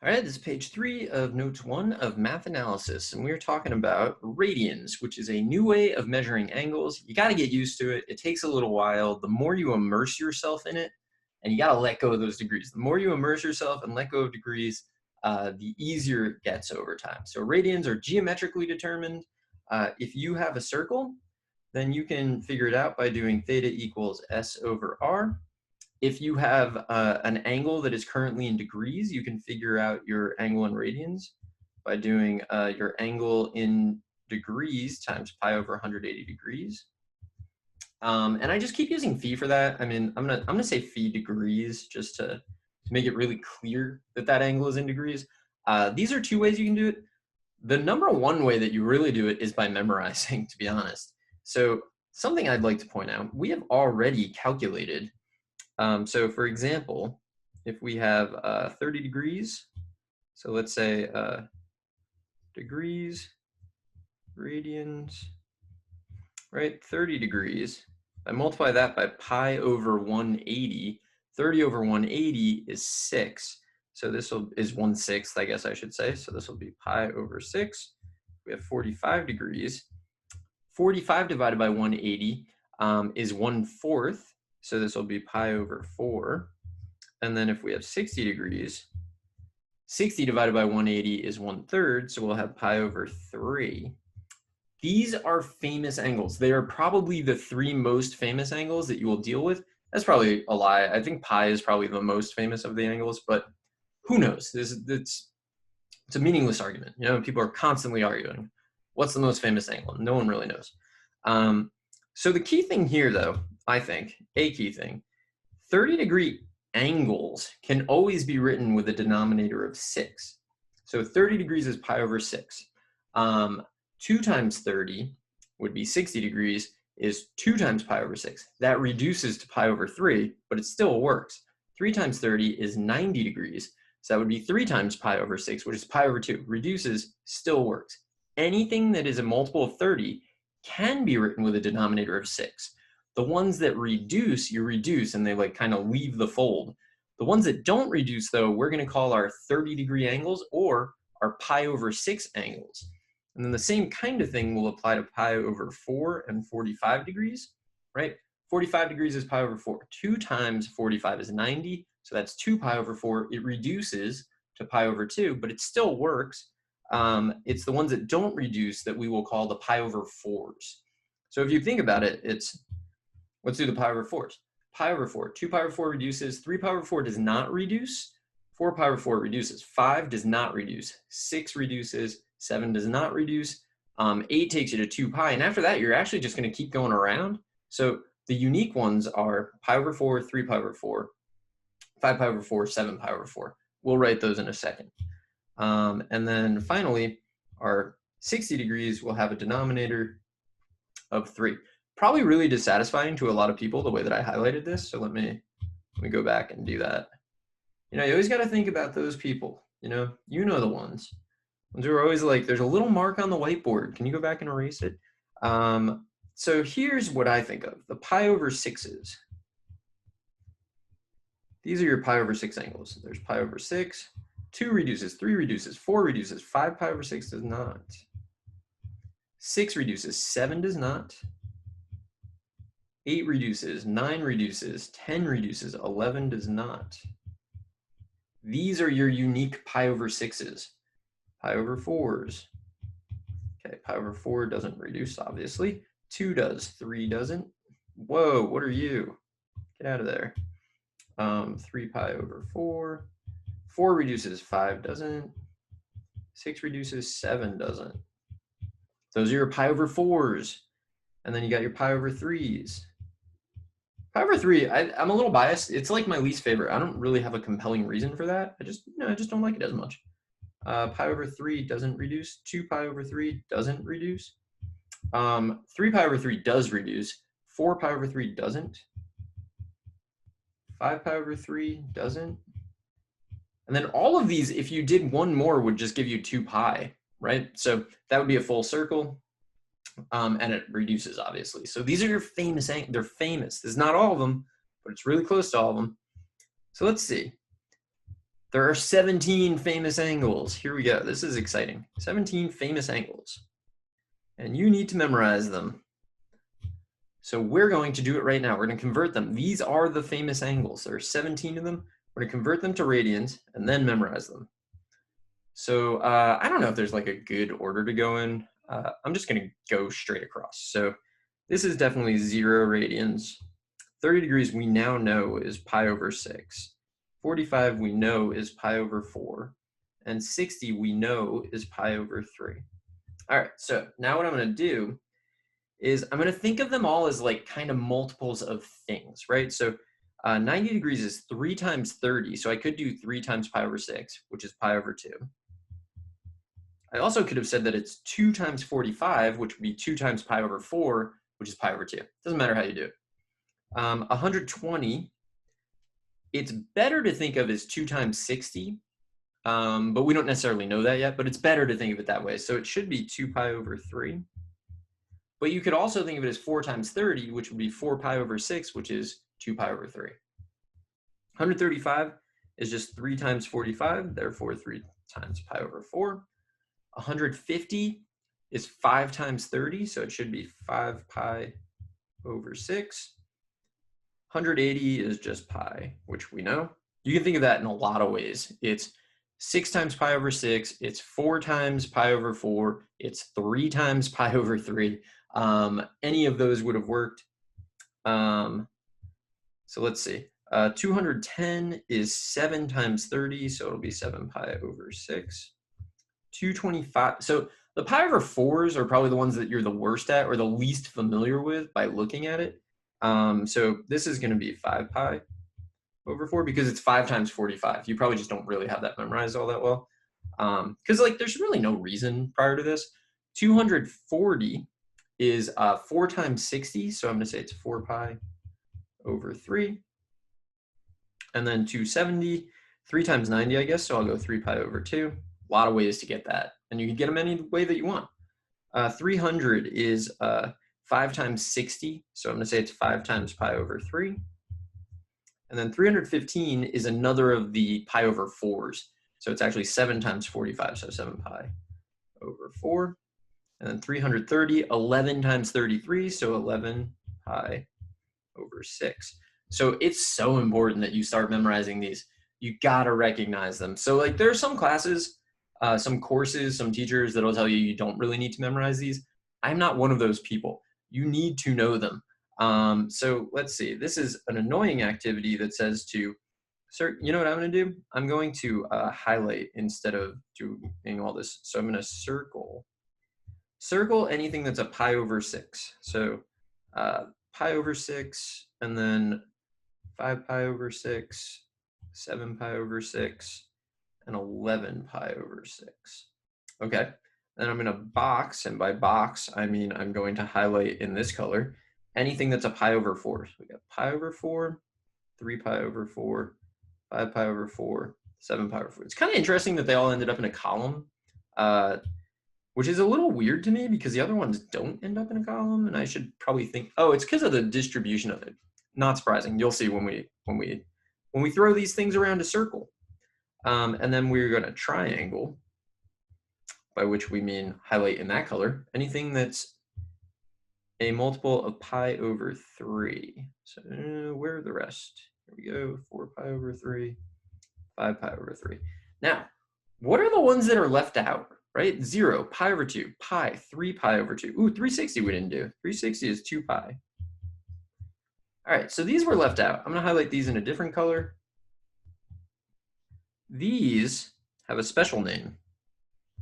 All right, this is page 3 of notes 1 of math analysis, and we're talking about radians, which is a new way of measuring angles. You got to get used to it. It takes a little while. The more you immerse yourself in it, and you got to let go of those degrees. The more you immerse yourself and let go of degrees, the easier it gets over time. So radians are geometrically determined. If you have a circle, then you can figure it out by doing theta equals S over R. If you have an angle that is currently in degrees, you can figure out your angle in radians by doing your angle in degrees times pi over 180 degrees. And I just keep using phi for that. I mean, I'm gonna say phi degrees just to make it really clear that that angle is in degrees. These are two ways you can do it. The number one way that you really do it is by memorizing, to be honest. So something I'd like to point out, we have already calculated. So for example, if we have 30 degrees, so let's say degrees, radians, right, 30 degrees. I multiply that by pi over 180. 30 over 180 is 6. So this is 1/6, I guess I should say. So this will be pi over 6. We have 45 degrees. 45 divided by 180 is 1/4. So this will be pi over 4. And then if we have 60 degrees, 60 divided by 180 is 1/3. So we'll have pi over 3. These are famous angles. They are probably the 3 most famous angles that you will deal with. That's probably a lie. I think pi is probably the most famous of the angles, but who knows? It's a meaningless argument. You know, people are constantly arguing. What's the most famous angle? No one really knows. So the key thing here, though, I think, a key thing, 30-degree angles can always be written with a denominator of 6. So 30 degrees is pi over 6. 2 times 30 would be 60 degrees, is 2 times pi over 6. That reduces to pi over 3, but it still works. 3 times 30 is 90 degrees. So that would be 3 times pi over 6, which is pi over 2. Reduces, still works. Anything that is a multiple of 30 can be written with a denominator of 6. The ones that reduce, you reduce, and they like kind of leave the fold. The ones that don't reduce, though, we're going to call our 30-degree angles or our pi over 6 angles. And then the same kind of thing will apply to pi over 4 and 45 degrees, right? 45 degrees is pi over 4. 2 times 45 is 90, so that's 2 pi over 4. It reduces to pi over 2, but it still works. It's the ones that don't reduce that we will call the pi over 4s. So if you think about it, let's do the pi over 4s. Pi over 4, 2 pi over 4 reduces, 3 pi over 4 does not reduce, 4 pi over 4 reduces, 5 does not reduce, 6 reduces, 7 does not reduce, 8 takes you to 2 pi, and after that, you're actually just going to keep going around. So the unique ones are pi over 4, 3 pi over 4, 5 pi over 4, 7 pi over 4. We'll write those in a second. And then finally, our 60 degrees will have a denominator of 3. Probably really dissatisfying to a lot of people the way that I highlighted this. So let me go back and do that. You know, you always got to think about those people. You know the ones who are always like, there's a little mark on the whiteboard. Can you go back and erase it? So here's what I think of. The pi over 6s. These are your pi over 6 angles. There's pi over 6. 2 reduces, 3 reduces, 4 reduces, 5 pi over 6 does not. 6 reduces, 7 does not. 8 reduces, 9 reduces, 10 reduces, 11 does not. These are your unique pi over 6s. Pi over 4s. Okay, pi over 4 doesn't reduce, obviously. 2 does, 3 doesn't. Whoa, what are you? Get out of there. 3 pi over 4. 4 reduces, 5 doesn't. 6 reduces, 7 doesn't. Those are your pi over 4s. And then you got your pi over 3s. Pi over 3, I'm a little biased. It's like my least favorite. I don't really have a compelling reason for that. I just don't like it as much. Pi over 3 doesn't reduce. 2 pi over 3 doesn't reduce. 3 pi over 3 does reduce. 4 pi over 3 doesn't. 5 pi over 3 doesn't. And then all of these, if you did one more, would just give you 2 pi, right? So that would be a full circle, and it reduces, obviously. So these are your famous, they're famous. There's not all of them, but it's really close to all of them. So let's see. There are 17 famous angles. Here we go. This is exciting. 17 famous angles. And you need to memorize them. So we're going to do it right now. We're going to convert them. These are the famous angles. There are 17 of them. We're going to convert them to radians and then memorize them. So I don't know if there's like a good order to go in. I'm just going to go straight across. So this is definitely 0 radians. 30 degrees we now know is pi over 6. 45 we know is pi over 4. And 60 we know is pi over 3. All right, so now what I'm going to do is I'm going to think of them all as like kind of multiples of things, right? So 90 degrees is 3 times 30. So I could do 3 times pi over 6, which is pi over 2. I also could have said that it's 2 times 45, which would be 2 times pi over 4, which is pi over 2. Doesn't matter how you do it. 120, it's better to think of as 2 times 60, but we don't necessarily know that yet, but it's better to think of it that way. So it should be 2 pi over 3. But you could also think of it as 4 times 30, which would be 4 pi over 6, which is 2 pi over 3. 135 is just 3 times 45, therefore 3 times pi over 4. 150 is 5 times 30, so it should be 5 pi over 6. 180 is just pi, which we know. You can think of that in a lot of ways. It's 6 times pi over 6, it's 4 times pi over 4, it's 3 times pi over 3. Any of those would have worked. So let's see. 210 is 7 times 30, so it'll be 7 pi over 6. 225, so the pi over 4s are probably the ones that you're the worst at or the least familiar with by looking at it. So this is going to be 5 pi over 4 because it's 5 times 45. You probably just don't really have that memorized all that well. Because like there's really no reason prior to this. 240 is 4 times 60, so I'm going to say it's 4 pi over 3. And then 270, 3 times 90, I guess, so I'll go 3 pi over 2. A lot of ways to get that, and you can get them any way that you want. 300 is 5 times 60, so I'm going to say it's 5 times pi over 3. And then 315 is another of the pi over 4s, so it's actually 7 times 45, so 7 pi over 4. And then 330, 11 times 33, so 11 pi over 6. So it's so important that you start memorizing these. You got to recognize them. So like there are some classes, some courses, some teachers that'll tell you you don't really need to memorize these. I'm not one of those people. You need to know them. So let's see. This is an annoying activity that says to, you know what I'm going to do? I'm going to highlight instead of doing all this. So I'm going to circle anything that's a pi over 6. So pi over 6, and then 5 pi over 6, 7 pi over 6, and 11 pi over 6. Okay, then I'm going to box, and by box, I mean I'm going to highlight in this color anything that's a pi over 4. So we got pi over 4, 3 pi over 4, 5 pi over 4, 7 pi over 4. It's kind of interesting that they all ended up in a column, which is a little weird to me because the other ones don't end up in a column, and I should probably think, oh, it's because of the distribution of it. Not surprising. You'll see when we throw these things around a circle. And then we're going to triangle, by which we mean highlight in that color, anything that's a multiple of pi over 3. So where are the rest? Here we go, 4 pi over 3, 5 pi over 3. Now, what are the ones that are left out, right? 0, pi over 2, pi, 3 pi over 2. Ooh, 360 we didn't do. 360 is 2 pi. All right, so these were left out. I'm going to highlight these in a different color. These have a special name.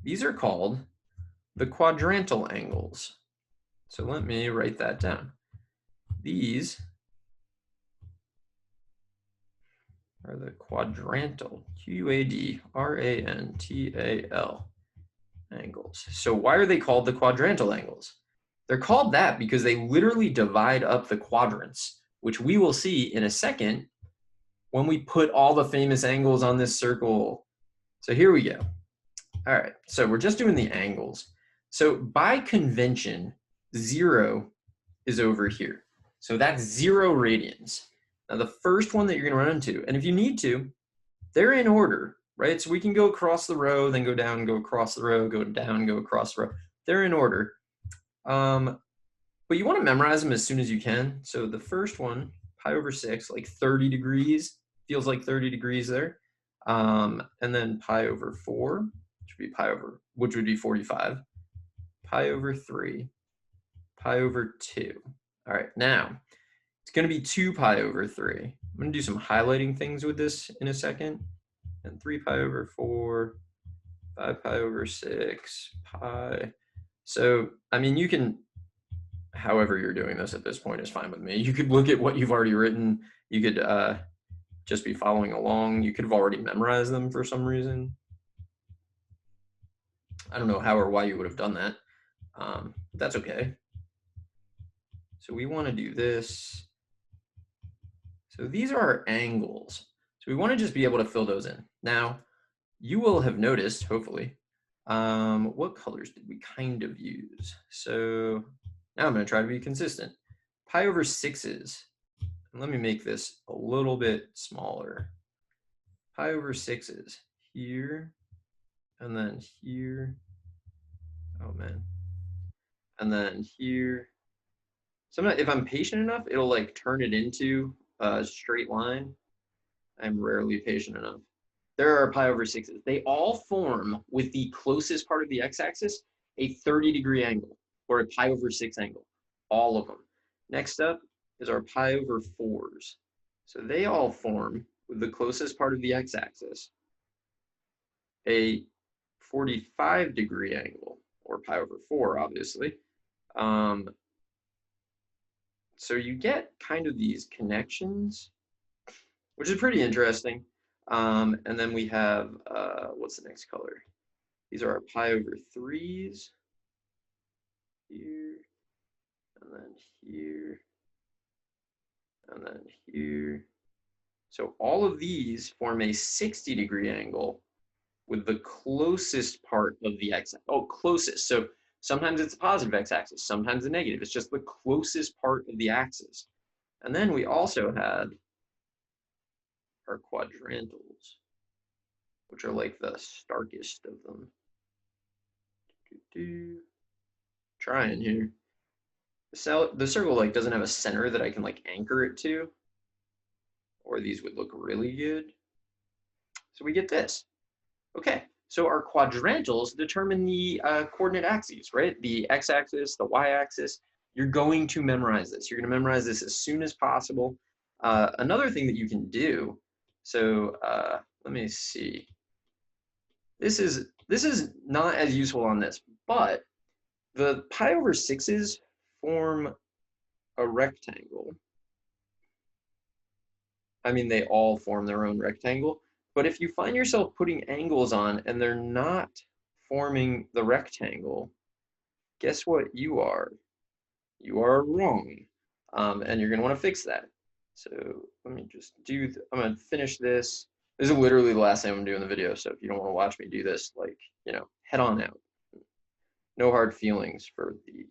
These are called the quadrantal angles. So let me write that down. These are the quadrantal, Q-U-A-D-R-A-N-T-A-L angles. So why are they called the quadrantal angles? They're called that because they literally divide up the quadrants, which we will see in a second when we put all the famous angles on this circle. So here we go. All right, so we're just doing the angles. So by convention, 0 is over here. So that's 0 radians. Now the first one that you're going to run into, and if you need to, they're in order. right? So we can go across the row, then go down, go across the row, go down, go across the row. They're in order. But you want to memorize them as soon as you can. So the first one, pi over 6, like 30 degrees, feels like 30 degrees there. And then pi over 4, which would be 45. Pi over 3, pi over 2. All right, now it's going to be 2 pi over 3. I'm going to do some highlighting things with this in a second. And 3 pi over 4, 5 pi over 6, pi. So, I mean, you can, however you're doing this at this point is fine with me. You could look at what you've already written. You could just be following along. You could have already memorized them for some reason. I don't know how or why you would have done that. But that's okay. So we want to do this. So these are our angles. So we want to just be able to fill those in. Now, you will have noticed, hopefully, what colors did we kind of use? So now I'm going to try to be consistent. Pi over 6s. And let me make this a little bit smaller. Pi over 6s here, and then here. Oh man. And then here. Sometimes if I'm patient enough, it'll like turn it into a straight line. I'm rarely patient enough. There are pi over 6s. They all form with the closest part of the x-axis a 30-degree angle, or a pi over 6 angle. All of them. Next up is our pi over 4s. So they all form with the closest part of the x-axis a 45-degree angle, or pi over 4, obviously. So you get kind of these connections, which is pretty interesting. And then we have, what's the next color? These are our pi over 3s, here, and then here, and then here. So all of these form a 60-degree angle with the closest part of the x-axis. Oh, closest. So sometimes it's a positive x-axis, sometimes a negative. It's just the closest part of the axis. And then we also had our quadrantals, which are like the starkest of them. Trying here. The circle like doesn't have a center that I can like anchor it to, or these would look really good. So we get this. Okay, so our quadrantals determine the coordinate axes, right? The x-axis, the y-axis. You're going to memorize this. You're going to memorize this as soon as possible. Another thing that you can do, so let me see. This is not as useful on this, but the pi over 6s form a rectangle. I mean, they all form their own rectangle. But if you find yourself putting angles on and they're not forming the rectangle, guess what you are? You are wrong. And you're going to want to fix that. So let me just I'm going to finish this. This is literally the last thing I'm going to do in the video. So if you don't want to watch me do this, like, head on out. No hard feelings for the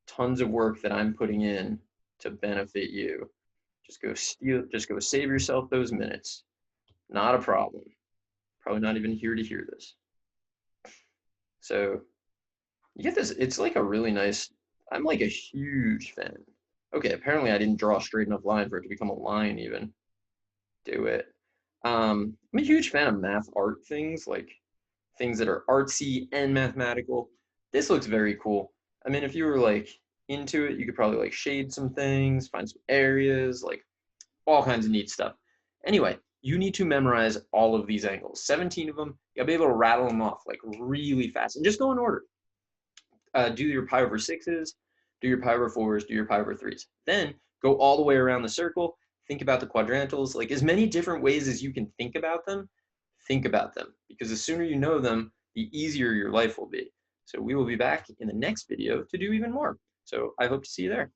tons of work that I'm putting in to benefit you. Just go save yourself those minutes. Not a problem. Probably not even here to hear this. So you get this, it's like a really nice, I'm like a huge fan. Okay, apparently I didn't draw a straight enough line for it to become a line even. Do it. I'm a huge fan of math art things, like things that are artsy and mathematical. This looks very cool. I mean, if you were like into it, you could probably like shade some things, find some areas, like all kinds of neat stuff. Anyway, you need to memorize all of these angles, 17 of them. You'll be able to rattle them off like really fast and just go in order. Do your pi over 6s, do your pi over 4s, do your pi over 3s. Then go all the way around the circle, think about the quadrantals, like as many different ways as you can think about them, because the sooner you know them, the easier your life will be. So we will be back in the next video to do even more. So I hope to see you there.